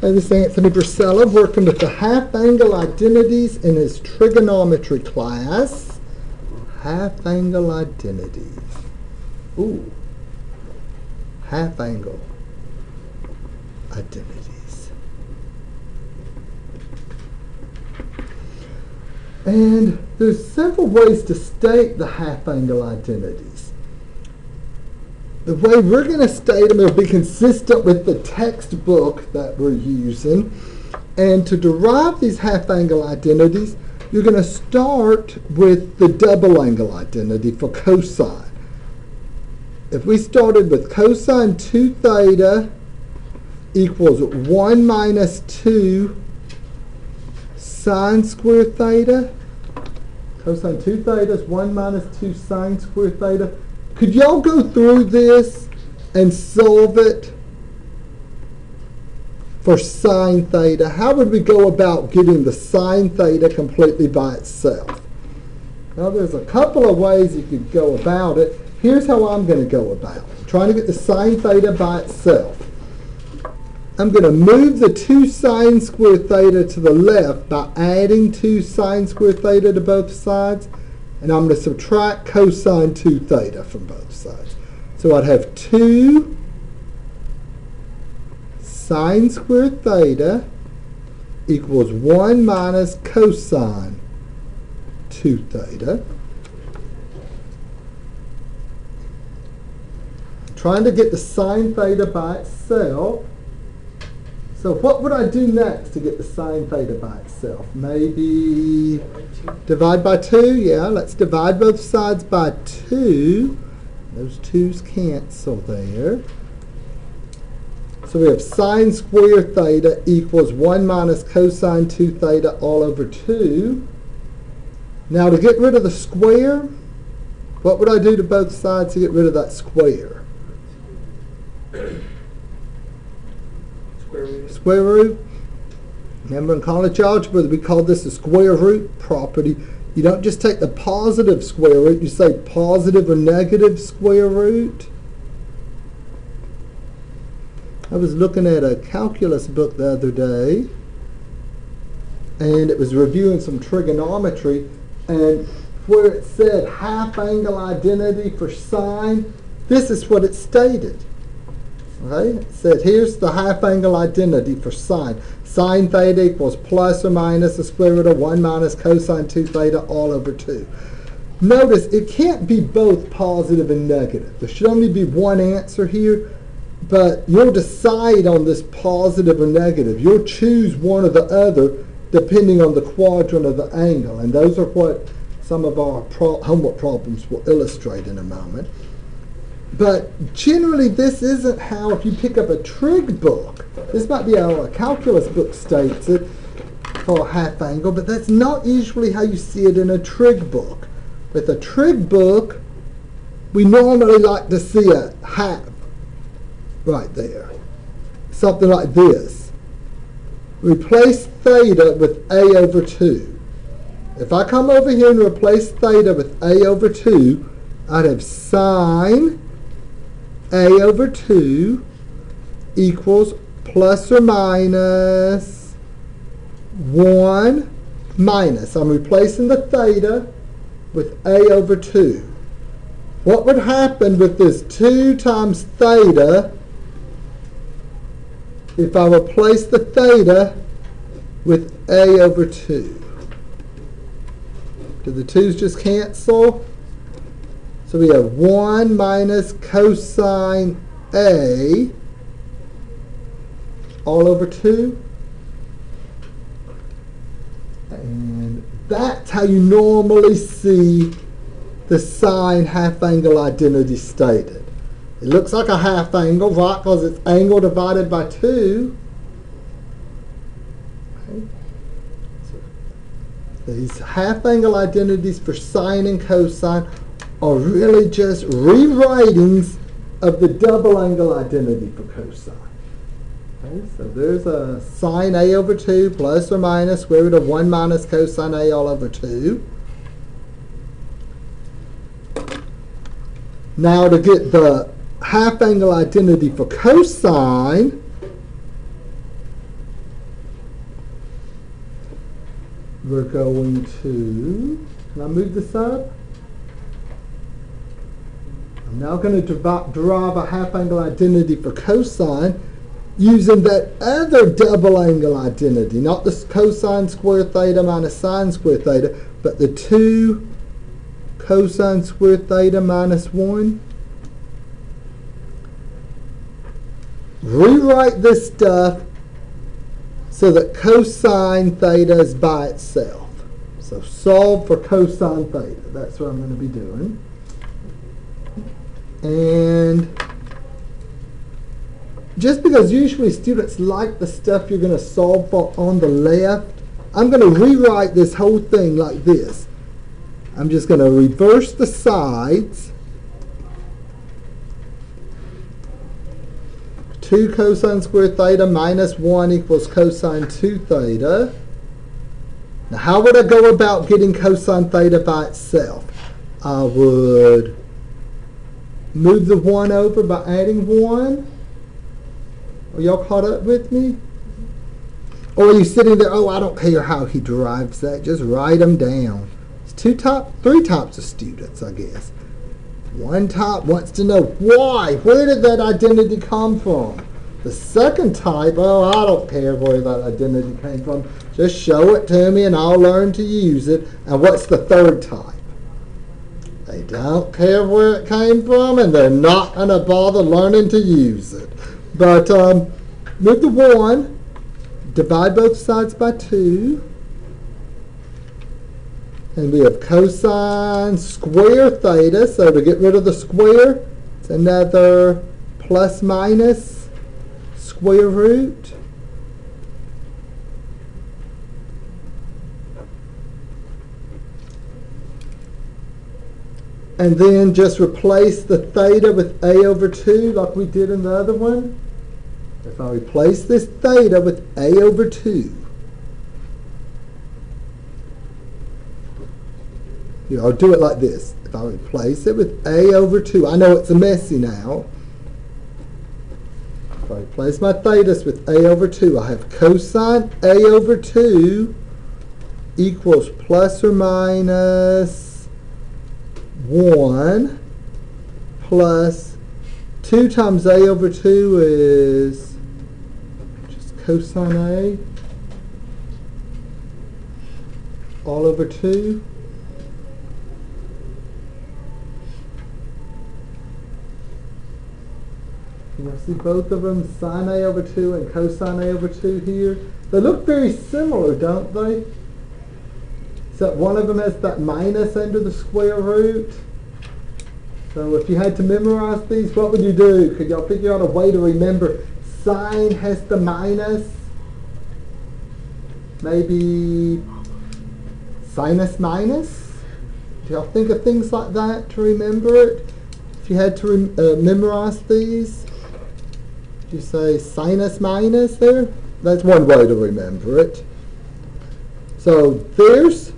Hi, this is Anthony Brusella working with the Half Angle Identities in his trigonometry class. Half Angle Identities. Ooh. Half Angle Identities. And there's several ways to state the half angle identities. The way we're going to state them will be consistent with the textbook that we're using. And to derive these half angle identities, you're going to start with the double angle identity for cosine. If we started with cosine 2 theta equals 1 minus 2 sine square theta. Cosine 2 theta is 1 minus 2 sine square theta. Could y'all go through this and solve it for sine theta? How would we go about getting the sine theta completely by itself? Now there's a couple of ways you could go about it. Here's how I'm going to go about it. Trying to get the sine theta by itself. I'm going to move the 2 sine square theta to the left by adding 2 sine square theta to both sides. And I'm going to subtract cosine 2 theta from both sides. So I'd have 2 sine square theta equals 1 minus cosine 2 theta. I'm trying to get the sine theta by itself. So what would I do next to get the sine theta by itself? Maybe divide by 2? Yeah, let's divide both sides by 2. Those 2's cancel there. So we have sine square theta equals 1 minus cosine 2 theta all over 2. Now to get rid of the square, what would I do to both sides to get rid of that square? Square root. Remember in college algebra we called this a square root property. You don't just take the positive square root, you say positive or negative square root. I was looking at a calculus book the other day and it was reviewing some trigonometry, and where it said half angle identity for sine, this is what it stated. Okay, it said here's the half angle identity for sine. Sine theta equals plus or minus the square root of 1 minus cosine 2 theta all over 2. Notice it can't be both positive and negative. There should only be one answer here, but you'll decide on this positive or negative. You'll choose one or the other depending on the quadrant of the angle, and those are what some of our homework problems will illustrate in a moment. But generally this isn't how, if you pick up a trig book, this might be how a calculus book states it for a half angle, but that's not usually how you see it in a trig book. With a trig book, we normally like to see a half right there. Something like this. Replace theta with a over 2. If I come over here and replace theta with a over 2, I'd have sine a over 2 equals plus or minus 1 minus. I'm replacing the theta with a over 2. What would happen with this 2 times theta if I replace the theta with a over 2? Do the 2's just cancel? So we have 1 minus cosine A all over 2. And that's how you normally see the sine half angle identity stated. It looks like a half angle, right, because it's angle divided by 2. Okay. So these half angle identities for sine and cosine are really just rewritings of the double angle identity for cosine. Okay, so there's a sine a over 2 plus or minus square root of 1 minus cosine a all over 2. Now to get the half angle identity for cosine, we're going to, can I move this up? I'm now going to derive a half angle identity for cosine using that other double angle identity, not the cosine square theta minus sine square theta, but the 2 cosine square theta minus 1. Rewrite this stuff so that cosine theta is by itself. So solve for cosine theta. That's what I'm going to be doing. And just because usually students like the stuff you're going to solve for on the left, I'm going to rewrite this whole thing like this. I'm just going to reverse the sides. 2 cosine squared theta minus 1 equals cosine 2 theta. Now how would I go about getting cosine theta by itself? I would move the 1 over by adding 1. Are y'all caught up with me? Or are you sitting there, oh, I don't care how he derives that. Just write them down. It's 3 types of students, I guess. One type wants to know why. Where did that identity come from? The second type, oh, I don't care where that identity came from. Just show it to me and I'll learn to use it. And what's the third type? They don't care where it came from and they're not going to bother learning to use it. But move the 1, divide both sides by 2. And we have cosine square theta, so to get rid of the square, it's another plus minus square root. And then just replace the theta with a over 2 like we did in the other one. If I replace this theta with a over 2, I'll do it like this. If I replace it with a over 2, I know it's a messy now. If I replace my thetas with a over 2, I have cosine a over 2 equals plus or minus 1 plus 2 times a over 2 is just cosine a all over 2. You see both of them, sine a over 2 and cosine a over 2 here. They look very similar, don't they? Except one of them has that minus under the square root. So if you had to memorize these, what would you do? Could y'all figure out a way to remember sine has the minus? Maybe sinus minus? Do y'all think of things like that to remember it? If you had to memorize these? You say sinus minus there? That's one way to remember it. So there's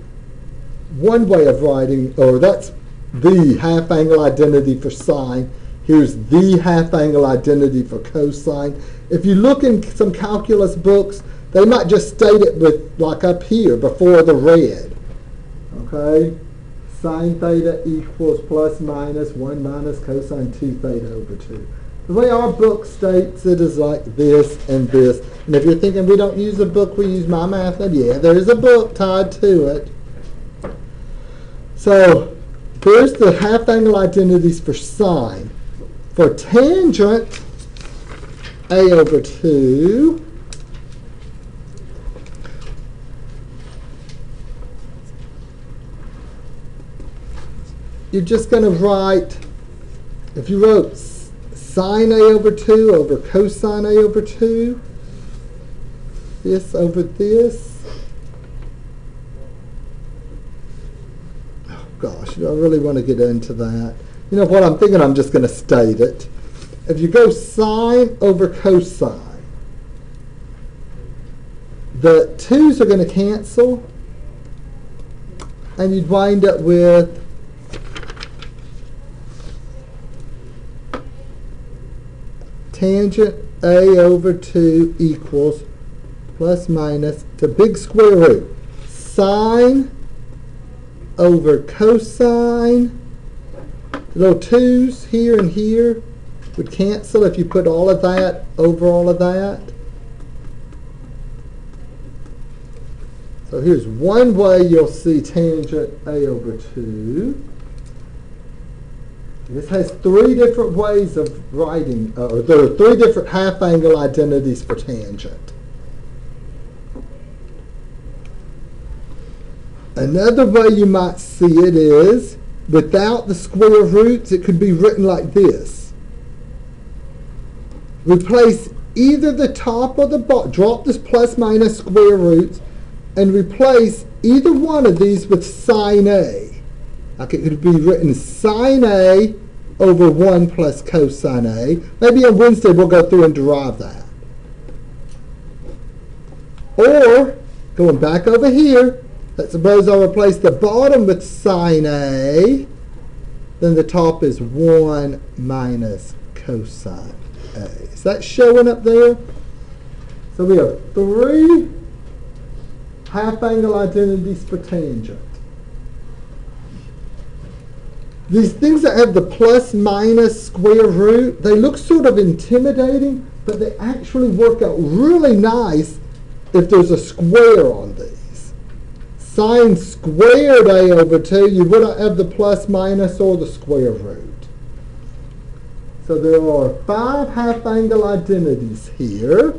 one way of writing, or that's the half angle identity for sine. Here's the half angle identity for cosine. If you look in some calculus books, they might just state it with, like up here, before the red. Okay? Sine theta equals plus minus 1 minus cosine 2 theta over 2. The way our book states it is like this and this. And if you're thinking we don't use a book, we use my method, yeah, there is a book tied to it. So there's the half angle identities for sine. For tangent, a over 2. You're just going to write, if you wrote sine a over 2 over cosine a over 2, this over this. Oh gosh, I really want to get into that. You know what, I'm thinking I'm just going to state it. If you go sine over cosine, the 2's are going to cancel, and you'd wind up with tangent a over 2 equals plus minus the big square root sine over cosine. The little 2's here and here would cancel if you put all of that over all of that. So here's one way you'll see tangent A over 2. This has three different ways of writing, or there are three different half-angle identities for tangent. Another way you might see it is, without the square roots, it could be written like this. Replace either the top or the bottom, drop this plus minus square roots, and replace either one of these with sine A. Like it could be written sine A over 1 plus cosine A. Maybe on Wednesday we'll go through and derive that. Or, going back over here, let's suppose I'll replace the bottom with sine A, then the top is 1 minus cosine A. Is that showing up there? So we have three half-angle identities for tangent. These things that have the plus minus square root, they look sort of intimidating, but they actually work out really nice if there's a square on these. Sine squared A over 2, you wouldn't have the plus minus or the square root. So there are 5 half-angle identities here.